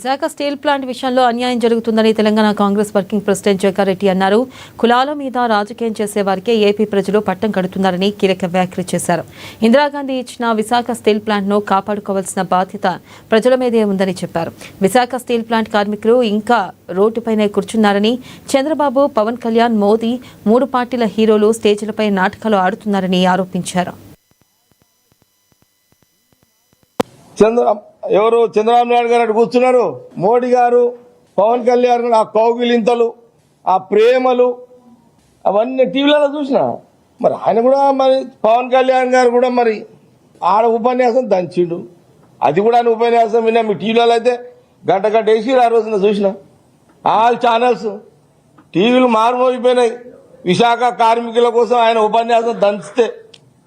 Visakha steel plant విషయంలో అన్యాయం జరుగుతుందని తెలంగాణ కాంగ్రెస్ వర్కింగ్ ప్రెసిడెంట్ జగ్గారెడ్డి అన్నారు. కులాల మీద రాజకీయం చేసే వారికే ఏపీ ప్రజలు పట్టం కడుతున్నారని కీలక వ్యాఖ్యలు చేశారు. ఇందిరాగాంధీ ఇచ్చిన విశాఖ స్టీల్ ప్లాంట్ ను కాపాడుకోవాల్సిన బాధ్యత ప్రజల మీదే ఉందని చెప్పారు. విశాఖ స్టీల్ ప్లాంట్ కార్మికులు ఇంకా రోడ్డుపైనే కూర్చున్నారని, చంద్రబాబు, పవన్ కళ్యాణ్, మోదీ 3 పార్టీల హీరోలు స్టేజ్లపై నాటకాలు ఆడుతున్నారని ఆరోపించారు. ఎవరు చంద్రబాబు నాయుడు గారు అటు కూర్చున్నారు, మోడీ గారు, పవన్ కళ్యాణ్ గారు, ఆ కౌగిలింతలు, ఆ ప్రేమలు అవన్నీ టీవీలలో చూసిన. మరి ఆయన కూడా మరి పవన్ కళ్యాణ్ గారు కూడా మరి ఆడ ఉపన్యాసం దంచిండు. అది కూడా ఆయన ఉపన్యాసం విన్నా. మీ టీవీలలో అయితే గంట వేసి ఆ రోజున చూసిన. ఆల్ ఛానల్స్ టీవీలు మారుమోగిపోయినాయి. విశాఖ కార్మికుల కోసం ఆయన ఉపన్యాసం దంచితే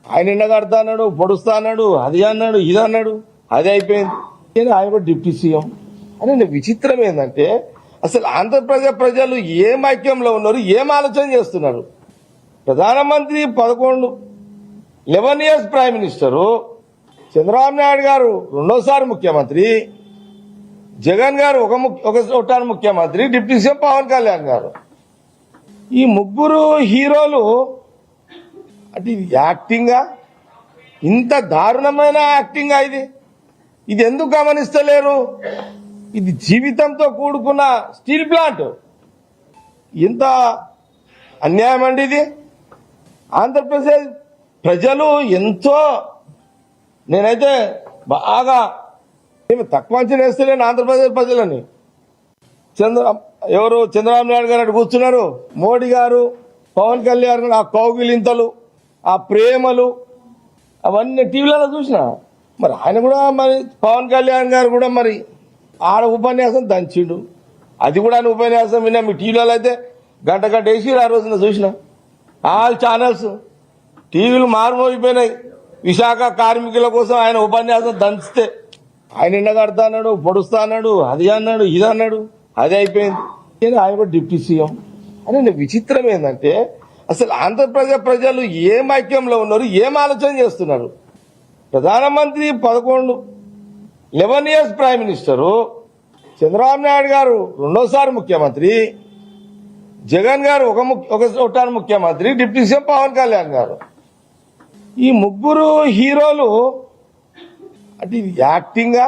ఆయన ఎండగడతా అన్నాడు, పొడుస్తా అన్నాడు, అది అన్నాడు, ఇది అన్నాడు. అది అయిపోయింది. ఆయన కూడా డిప్యూటీ సీఎం అని. విచిత్రం ఏంటంటే అసలు ఆంధ్రప్రదేశ్ ప్రజలు ఏం ఐక్యంలో ఉన్నారు, ఏం ఆలోచన చేస్తున్నారు? ప్రధానమంత్రి 11 years prime minister, Chandrababu Naidu గారు 2వ ముఖ్యమంత్రి, జగన్ గారు ఒకసారి ముఖ్యమంత్రి, డిప్యూటీ సీఎం పవన్ కళ్యాణ్ గారు. ఈ ముగ్గురు హీరోలు అంటే యాక్టింగా, ఇంత దారుణమైన యాక్టింగా ఇది ఎందుకు గమనిస్తలేరు? ఇది జీవితంతో కూడుకున్న స్టీల్ ప్లాంట్. ఎంత అన్యాయం అండి ఇది. ఆంధ్రప్రదేశ్ ప్రజలు ఎంతో, నేనైతే బాగా తక్కువ అంచనా వేస్తలేను ఆంధ్రప్రదేశ్ ప్రజలని. ఎవరు చంద్రబాబు నాయుడు గారు అటు కూర్చున్నారు, మోడీ గారు, పవన్ కళ్యాణ్ గారు, ఆ కౌగిలింతలు, ఆ ప్రేమలు అవన్నీ టీవీలలో చూసిన. మరి ఆయన కూడా మరి పవన్ కళ్యాణ్ గారు కూడా మరి ఆడ ఉపన్యాసం దంచిండు. అది కూడా ఆయన ఉపన్యాసం విన్నా. మీ టీవీలలో అయితే గంట వేసి ఆ రోజున చూసిన. ఆల్ ఛానల్స్ టీవీలు మారుమోగిపోయినాయి. విశాఖ కార్మికుల కోసం ఆయన ఉపన్యాసం దంచితే ఆయన ఎండగడతా అన్నాడు, పొడుస్తా అన్నాడు, అది అన్నాడు, ఇది అన్నాడు. అది అయిపోయింది. ఆయన కూడా డిప్యూటీ సీఎం అని. విచిత్రం ఏంటంటే అసలు ఆంధ్రప్రదేశ్ ప్రజలు ఏం ఐక్యంలో ఉన్నారు, ఏం ఆలోచన చేస్తున్నారు? ప్రధానమంత్రి 11 years prime minister, Chandrababu Naidu గారు 2వ ముఖ్యమంత్రి, జగన్ గారు ఒకసారి ముఖ్యమంత్రి, డిప్యూటీ సీఎం పవన్ కళ్యాణ్ గారు. ఈ ముగ్గురు హీరోలు అంటే యాక్టింగా,